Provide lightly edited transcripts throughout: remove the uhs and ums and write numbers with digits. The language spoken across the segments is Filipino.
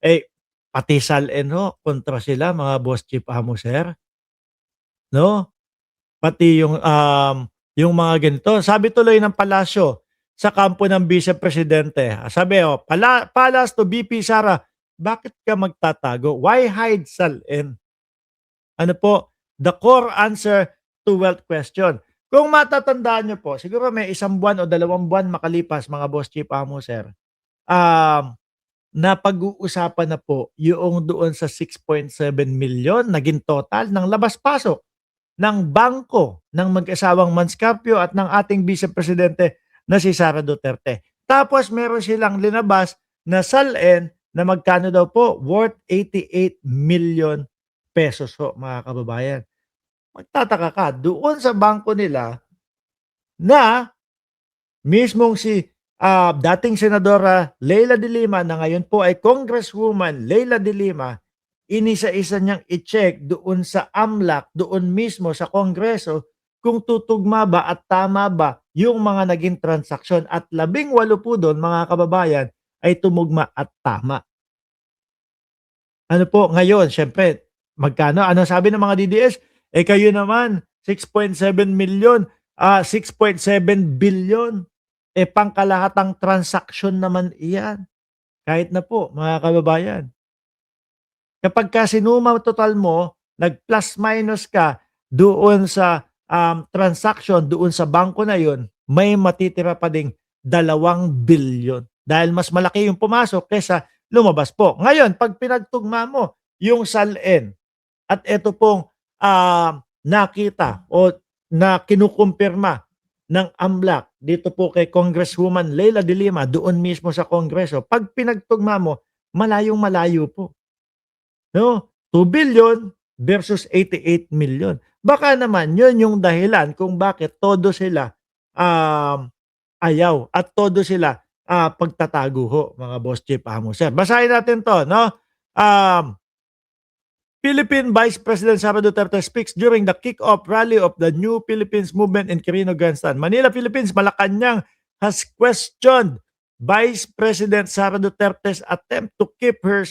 Eh, pati SALN ho kontra sila mga boss chief amo, sir, 'no? Pati yung mga ganito. Sabi tuloy ng palasyo sa kampo ng Vice Presidente, sabi, Palace to VP Sara, "Bakit ka magtatago? Why hide SALN?" Ano po, the core answer to wealth question. Kung matatandaan niyo po, siguro may 1 buwan o 2 buwan makalipas mga boss chief amo, sir, um, napag-uusapan na po yung doon sa 6.7 million naging total ng labas-pasok ng bangko ng mag-asawang Manscarpio at ng ating Vice Presidente na si Sara Duterte. Tapos meron silang linabas na SALN na magkano daw po, worth 88 million pesos ho, mga kababayan. Magtataka ka, doon sa bangko nila na mismong si dating Senadora Leila de Lima na ngayon po ay Congresswoman Leila de Lima, inisa-isa niyang i-check doon sa AMLAC, doon mismo sa Kongreso, kung tutugma ba at tama ba yung mga naging transaksyon at 18 po doon mga kababayan ay tumugma at tama. Ano po ngayon siyempre magkano, ano sabi ng mga DDS? Eh, kayo naman 6.7 million, 6.7 billion, eh, pangkalahatang transaksyon naman iyan. Kahit na po mga kababayan, kapagka sinuma total mo, nag-plus minus ka doon sa, transaction doon sa bangko na yun, may matitira pa ding 2 billion dahil mas malaki yung pumasok kaysa lumabas po. Ngayon 'pag pinagtugma mo yung SALN at eto pong, nakita o na kinukumpirma ng AMLAC dito po kay Congresswoman Leila de Lima doon mismo sa Kongreso, 'pag pinagtugma mo, malayong-malayo po. 'No, 2 billion versus 88 million. Baka naman 'yun yung dahilan kung bakit todo sila, ayaw at todo sila, pagtatago ho, mga boss chief amo, sir. Basahin natin 'to 'no, um, Philippine Vice President Sara Duterte speaks during the kick-off rally of the New Philippines Movement in Quirino, Grandstand, Manila, Philippines. Malacanang has questioned Vice President Sara Duterte's attempt to keep her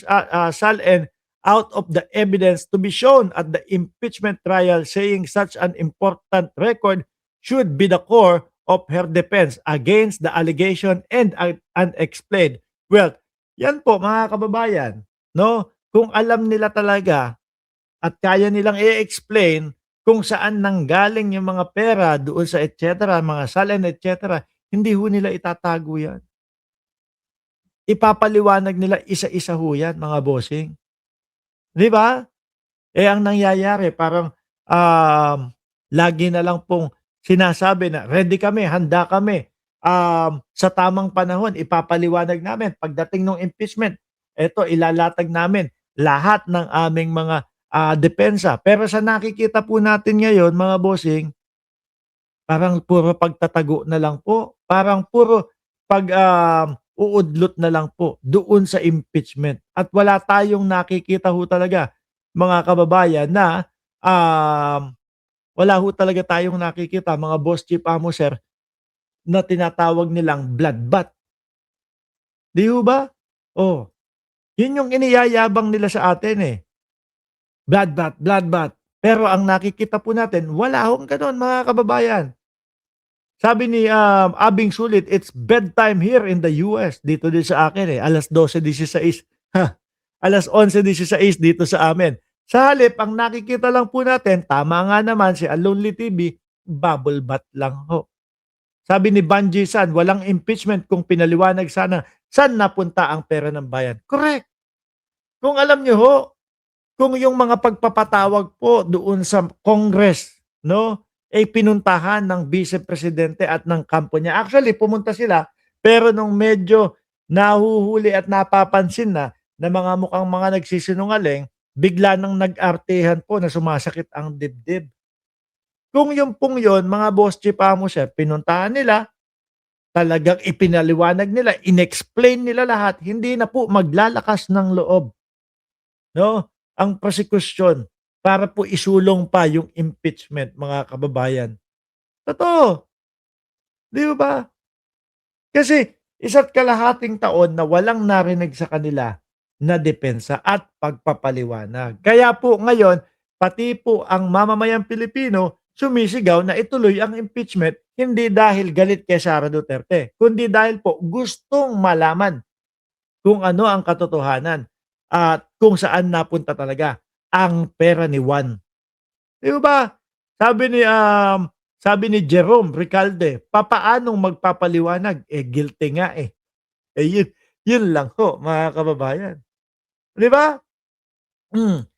SALN out of the evidence to be shown at the impeachment trial, saying such an important record should be the core of her defense against the allegation and unexplained wealth. Yan po mga kababayan, no? Kung alam nila talaga at kaya nilang i-explain kung saan nanggaling yung mga pera doon sa et cetera, mga SALN et cetera, hindi ho nila itatago yan. Ipapaliwanag nila isa-isa ho yan, mga bossing. 'Di ba? Eh, ang nangyayari parang, lagi na lang pong sinasabi na, "Ready kami, handa kami, sa tamang panahon ipapaliwanag namin pagdating ng impeachment, eto ilalatag namin lahat ng aming mga, depensa." Pero sa nakikita po natin ngayon mga bossing, parang puro pagtatago na lang po, parang puro uudlot na lang po doon sa impeachment at wala tayong nakikita ho talaga mga kababayan na, wala ho talaga tayong nakikita mga boss chief amo, sir, na tinatawag nilang bloodbath, 'di ho ba? Oh, 'yun yung iniyayabang nila sa atin, eh, bloodbath, bloodbath. Pero ang nakikita po natin wala hong gano'n mga kababayan. Sabi ni, Abing Sulit, "It's bedtime here in the US." Dito din sa akin, eh, 12:16, ha, 11:16 dito sa amin. Sa halip ang nakikita lang po natin, tama nga naman si Lonely TV, bubble bath lang ho. Sabi ni Banji San, "Walang impeachment kung pinaliwanag sana saan napunta ang pera ng bayan." Correct. Kung alam niyo ho, kung yung mga pagpapatawag po doon sa Congress, 'no, ay pinuntahan ng Vice Presidente at ng kampo niya. Actually pumunta sila, pero nung medyo nahuhuli at napapansin na mga mukhang mga nagsisinungaling, bigla nang nag-artehan po na sumasakit ang dibdib. Kung yung pong yun, mga boss chief amo, sir, pinuntahan nila, talagang ipinaliwanag nila, inexplain nila lahat, hindi na po maglalakas ng loob, 'no, ang prosekusyon para po isulong pa yung impeachment, mga kababayan. Totoo, 'di ba? Kasi 1.5 taon na walang narinig sa kanila na depensa at pagpapaliwanag. Kaya po ngayon, pati po ang mamamayang Pilipino sumisigaw na ituloy ang impeachment hindi dahil galit kay Sara Duterte, kundi dahil po gustong malaman kung ano ang katotohanan at kung saan napunta talaga ang pera ni Juan. 'Di ba? Sabi ni, sabi ni Jerome Recalde, papaanong magpapaliwanag, eh, guilty nga, eh. Eh, yun lang ho mga kababayan, 'di ba? Hmm.